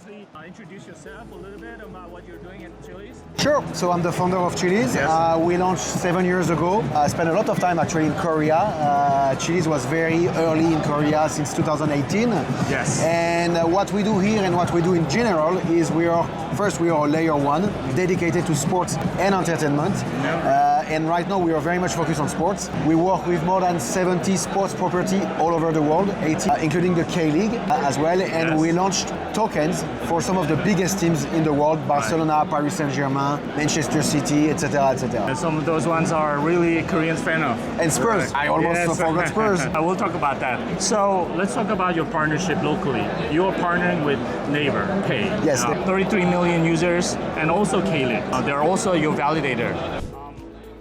briefly introduce yourself a little bit about what you're doing at Chiliz? Sure. So I'm the founder of Chiliz. Yes. We launched 7 years ago. I spent a lot of time actually in Korea. Chiliz was very early in Korea since 2018. Yes. And what we do here and what we do in general is we are a layer one dedicated to sports and entertainment. And right now we are very much focused on sports. We work with more than 70 sports property all over the world, 80, including the K-League as well. And we launched tokens for some of the biggest teams in the world, Barcelona, Paris Saint-Germain, Manchester City, etc., etc. And some of those ones are really Koreans fan of. And Spurs. I almost forgot Spurs. I will talk about that. So let's talk about your partnership locally. You are partnering with Pay. Yes. 33 million users and also K-League. They're also your validator.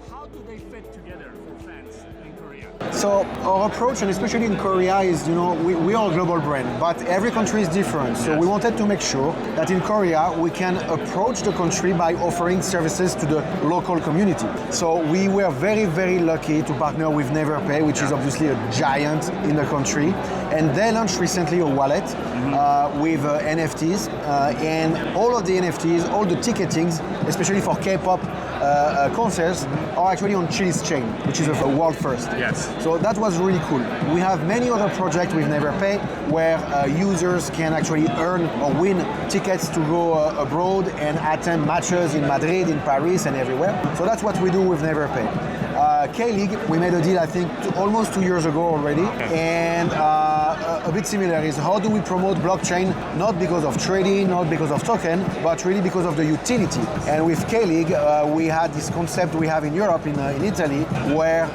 How do they fit together for fans in Korea? So our approach, and especially in Korea, is, we are a global brand, but every country is different. So we wanted to make sure that in Korea, we can approach the country by offering services to the local community. So we were very, very lucky to partner with NeverPay, which is obviously a giant in the country. And they launched recently a wallet with NFTs. And all of the NFTs, all the ticketings, especially for K-pop concerts, are actually on Chiliz chain, which is a world first. Yes. So that was really cool. We have many other projects with NeverPay where users can actually earn or win tickets to go abroad and attend matches in Madrid, in Paris, and everywhere. So that's what we do with NeverPay. K-League, we made a deal I think almost 2 years ago already. And a bit similar is how do we promote blockchain, not because of trading, not because of token, but really because of the utility. And with K-League, we had this concept we have in Europe, in Italy, where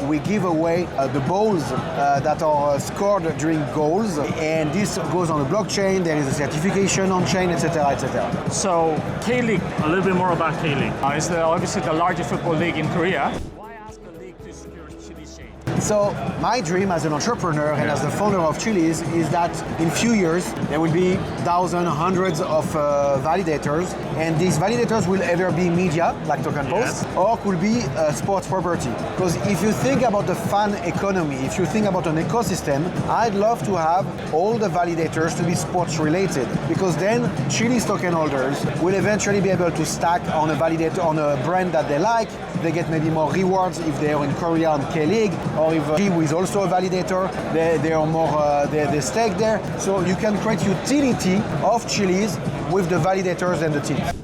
we give away the balls that are scored during goals. And this goes on the blockchain, there is a certification on chain, etc., etc. So K-League, a little bit more about K-League. It's obviously the largest football league in Korea. So my dream as an entrepreneur and as the founder of Chiliz is that in few years there will be thousands, hundreds of validators, and these validators will either be media like Tokenpost or could be sports property. Because if you think about the fan economy, if you think about an ecosystem, I'd love to have all the validators to be sports related, because then Chiliz token holders will eventually be able to stack on a validator, on a brand that they like. They get maybe more rewards if they are in Korea on K-League, or if G is also a validator, they are more, they stake there. So you can create utility of Chiliz with the validators and the teams. Have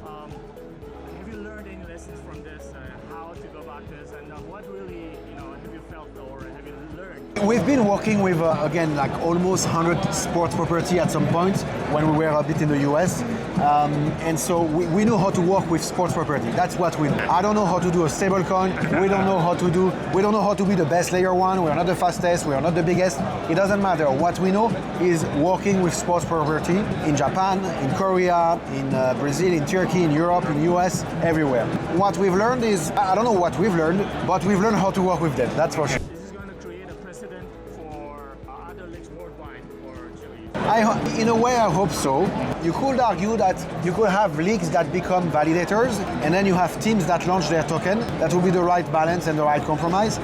you learned any lessons from this, how to go about this, and what really, have you felt or have you learned? We've been working with, again, like almost 100 sports property at some point when we were a bit in the US. And so we know how to work with sports property. That's what we know. I don't know how to do a stablecoin. We don't know how to be the best layer one. We're not the fastest. We are not the biggest. It doesn't matter. What we know is working with sports property in Japan, in Korea, in Brazil, in Turkey, in Europe, in US, everywhere. What we've learned is, I don't know what we've learned, but we've learned how to work with them. That's for sure. In a way, I hope so. You could argue that you could have leagues that become validators, and then you have teams that launch their token. That will be the right balance and the right compromise.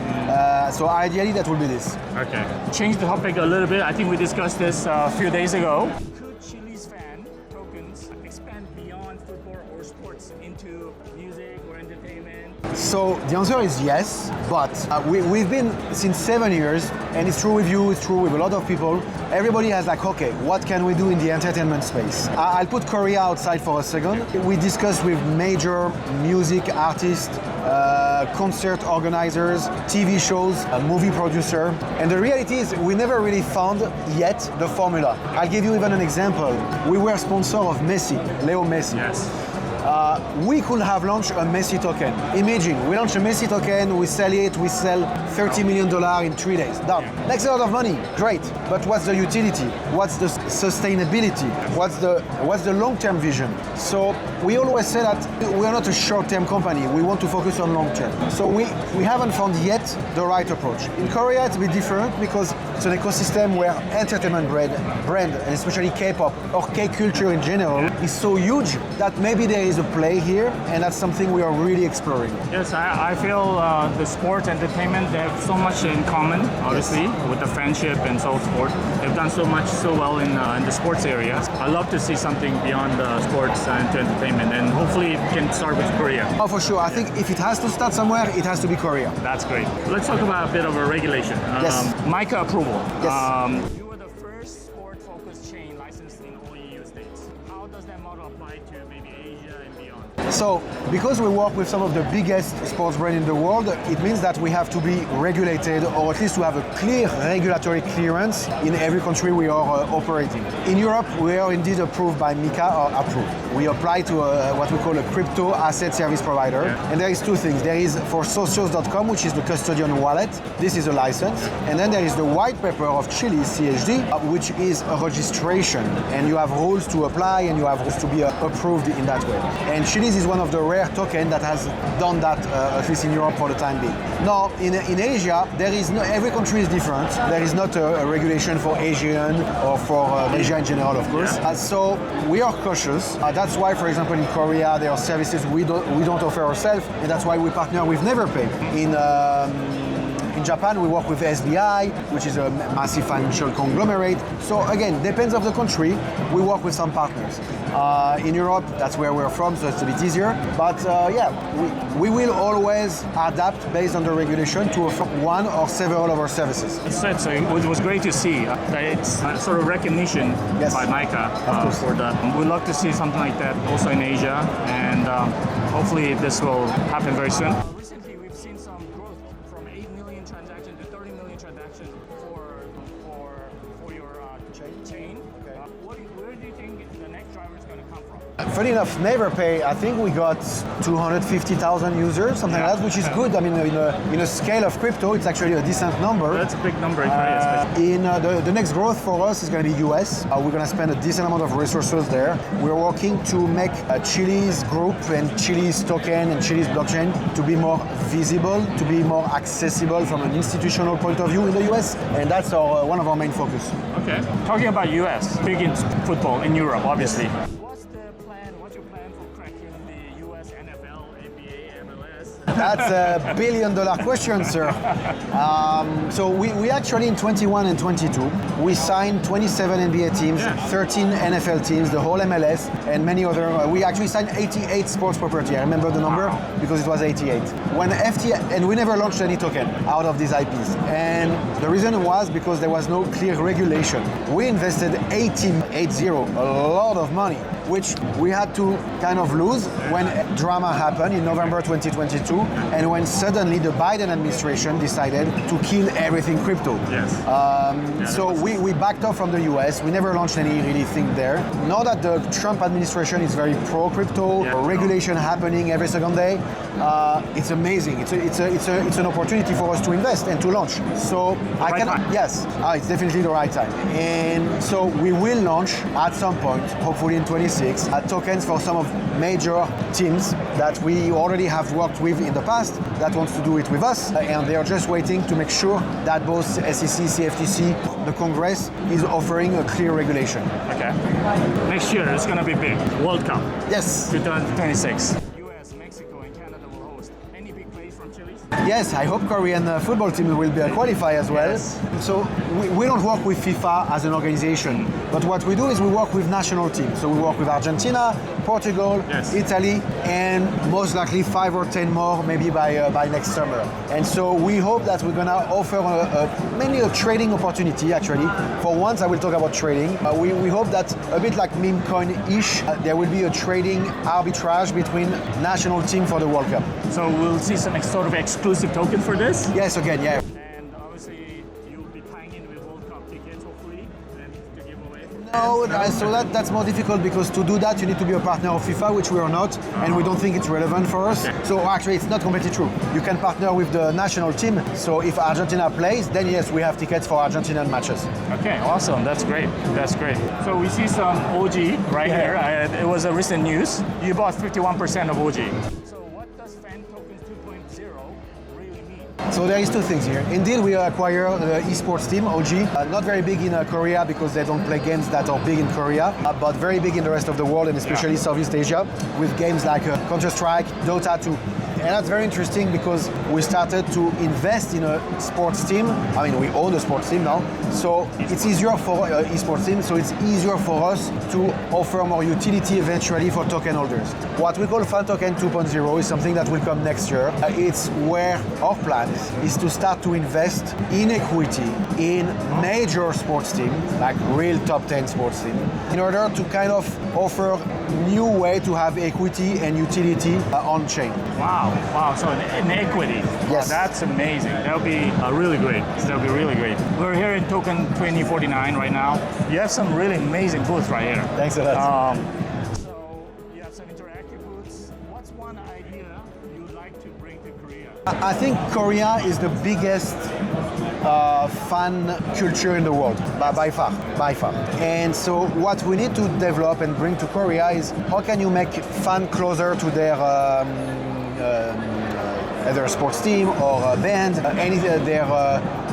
So ideally, that will be this. Okay. Change the topic a little bit. I think we discussed this a few days ago. Could Chiliz fan tokens expand beyond football or sports into music or entertainment? So the answer is yes, but we've been since 7 years, and it's true with you, it's true with a lot of people. Everybody has like, okay, what can we do in the entertainment space? I'll put Korea outside for a second. We discussed with major music artists, concert organizers, TV shows, a movie producer, and the reality is we never really found yet the formula. I'll give you even an example. We were sponsor of Messi, Leo Messi. Yes. We could have launched a Messi token. Imagine, we launch a Messi token, we sell it, we sell $30 million in 3 days. Done. Makes a lot of money, great. But what's the utility? What's the sustainability? What's the long-term vision? So we always say that we are not a short-term company. We want to focus on long-term. So we haven't found yet the right approach. In Korea, it's a bit different because it's an ecosystem where entertainment brand, and especially K-pop or K-culture in general, is so huge that maybe there is a play here, and that's something we are really exploring. Yes, I feel the sport entertainment, they have so much in common, obviously, with the friendship and so sport. They've done so much so well in the sports area. I love to see something beyond sports and entertainment, and hopefully it can start with Korea. Oh, for sure. I think if it has to start somewhere, it has to be Korea. That's great. Let's talk about a bit of a regulation. Yes. MiCA approval. Yes. You were the first sport-focused chain licensed in all EU states. How does that model apply to maybe Asia and beyond? So, because we work with some of the biggest sports brands in the world, it means that we have to be regulated, or at least to have a clear regulatory clearance in every country we are operating. In Europe, we are indeed approved by MiCA, or approved. We apply to what we call a crypto asset service provider. Yeah. And there is two things. There is for socios.com, which is the custodian wallet. This is a license. And then there is the white paper of Chiliz, CHD, which is a registration. And you have rules to apply, and you have rules to be approved in that way. And Chiliz is one of the rare tokens that has done that, at least in Europe for the time being. Now, in Asia, there is no, every country is different. There is not a regulation for Asian or for Asia in general, of course. Yeah. So we are cautious. That's why, for example, in Korea, there are services we don't offer ourselves, and that's why we partner with NeverPay. In Japan, we work with SBI, which is a massive financial conglomerate. So again, depends on the country. We work with some partners. In Europe, that's where we're from, so it's a bit easier. But yeah, we will always adapt based on the regulation to offer one or several of our services. It was great to see that it's sort of recognition Yes. by MiCA for that. We'd love to see something like that also in Asia, and hopefully this will happen very soon. Recently, we've seen some growth from 8 million transactions to 30 million transactions for your chain. Okay. Where do you think the next driver is going to come from? Funny enough, NeverPay, I think we got 250,000 users, something like that, which is good. I mean, in a scale of crypto, it's actually a decent number. That's a big number in Korea, especially. In the next growth for us is going to be US. We're going to spend a decent amount of resources there. We're working to make Chiliz group and Chiliz token and Chiliz blockchain to be more visible, to be more accessible from an institutional point of view in the US, and that's one of our main focus. Okay. Talking about US, big in football, in Europe, obviously. Yes. What's your plan for cracking the US NFL, NBA, MLS? That's a billion-dollar question, sir. So we actually in 21 and 22, we signed 27 NBA teams, 13 NFL teams, the whole MLS, and many other. We actually signed 88 sports property. I remember the number because it was 88. When and we never launched any token out of these IPs. And the reason was because there was no clear regulation. We invested 80, a lot of money, which we had to kind of lose when drama happened in November 2022, and when suddenly the Biden administration decided to kill everything crypto. Yes. So we backed off from the US. We never launched any really thing there. Now that the Trump administration is very pro-crypto, regulation happening every second day, it's amazing. It's an opportunity for us to invest and to launch. So it's definitely the right time. And so we will launch at some point, hopefully in 26, tokens for some of major teams that we already have worked with in the past that wants to do it with us, and they are just waiting to make sure that both SEC, CFTC, the Congress is offering a clear regulation. Okay. Next year it's going to be big. World Cup. Yes. 2026. US, Mexico, and Canada will host. Any big plays from Chiliz? Yes, I hope Korean football team will qualify as well. Yes. So we don't work with FIFA as an organization, but what we do is we work with national teams. So we work with Argentina, Portugal, Italy, and most likely 5 or 10 more maybe by next summer. And so we hope that we're gonna offer mainly a trading opportunity actually. For once I will talk about trading. We hope that a bit like meme coin-ish, there will be a trading arbitrage between national team for the World Cup. So we'll see some sort of exclusive token for this? Yes, again, yeah. And obviously you'll be tying in with World Cup tickets hopefully and to give away. No, so that's more difficult because to do that you need to be a partner of FIFA, which we are not, and we don't think it's relevant for us. So actually it's not completely true. You can partner with the national team, so if Argentina plays, then yes, we have tickets for Argentinian matches. Okay, awesome. That's great. That's great. So we see some OG right here. It was a recent news. You bought 51% of OG. So what does Fan Tokens 2.0 really mean? So there is two things here. Indeed, we acquire the esports team, OG. Not very big in Korea because they don't play games that are big in Korea, but very big in the rest of the world and especially Southeast Asia with games like Counter-Strike, Dota 2. And that's very interesting because we started to invest in a sports team. I mean, we own a sports team now. So it's easier for esports team. So it's easier for us to offer more utility eventually for token holders. What we call Fan Token 2.0 is something that will come next year. It's where our plan is to start to invest in equity in major sports team, like real top 10 sports team, in order to kind of offer new way to have equity and utility on chain. Wow, so an equity. Yes. Wow, that's amazing. That'll be really great. That'll be really great. We're here in Token 2049 right now. You have some really amazing booths right here. Thanks a lot. So you have some interactive booths. What's one idea you'd like to bring to Korea? I think Korea is the biggest fan culture in the world, by far. And so what we need to develop and bring to Korea is how can you make fan closer to their either a sports team or a band,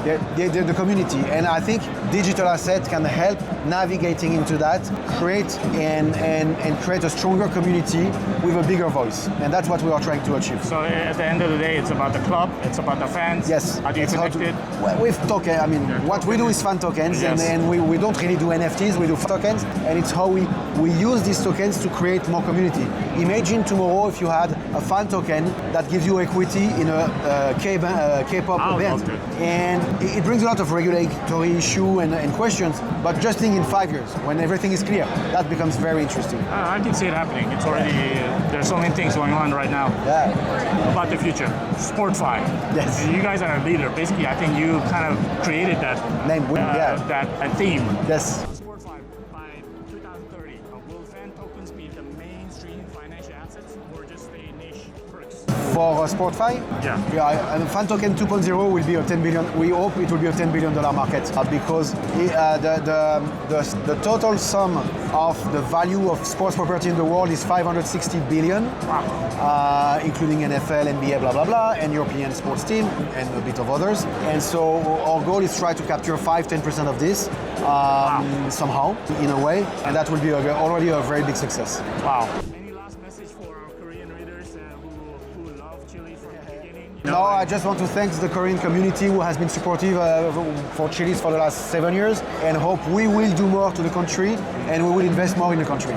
the community. And I think digital asset can help navigating into that, create and create a stronger community with a bigger voice. And that's what we are trying to achieve. So at the end of the day, it's about the club, it's about the fans. Yes. How do you connect it? Well, with token, I mean, what we do is fan tokens, Yes. and we don't really do NFTs, we do tokens, and it's how we use these tokens to create more community. Imagine tomorrow if you had a fan token that gives you equity in a K-pop band. And it brings a lot of regulatory issue and questions, but just think in 5 years, when everything is clear, that becomes very interesting. I can see it happening. It's already, there's so many things going on right now. Yeah. About the future, Sportify. Yes. And you guys are a leader. Basically, I think you kind of created that Name, that theme. Yes. Sportify by 2030. Will fan tokens be the mainstream financial assets or just a niche perks? For Sportify? Yeah. And Fan Token 2.0 will be a 10 billion. We hope it will be a $10 billion market because the total sum of the value of sports property in the world is 560 billion, including NFL, NBA, blah, blah, blah, and European sports team and a bit of others. And so our goal is try to capture 5-10% of this somehow, in a way, and that will be already a very big success. Wow. Any last message for our Korean readers who love Chiliz from the beginning? No, I just want to thank the Korean community who has been supportive for Chiliz for the last 7 years and hope we will do more to the country and we will invest more in the country.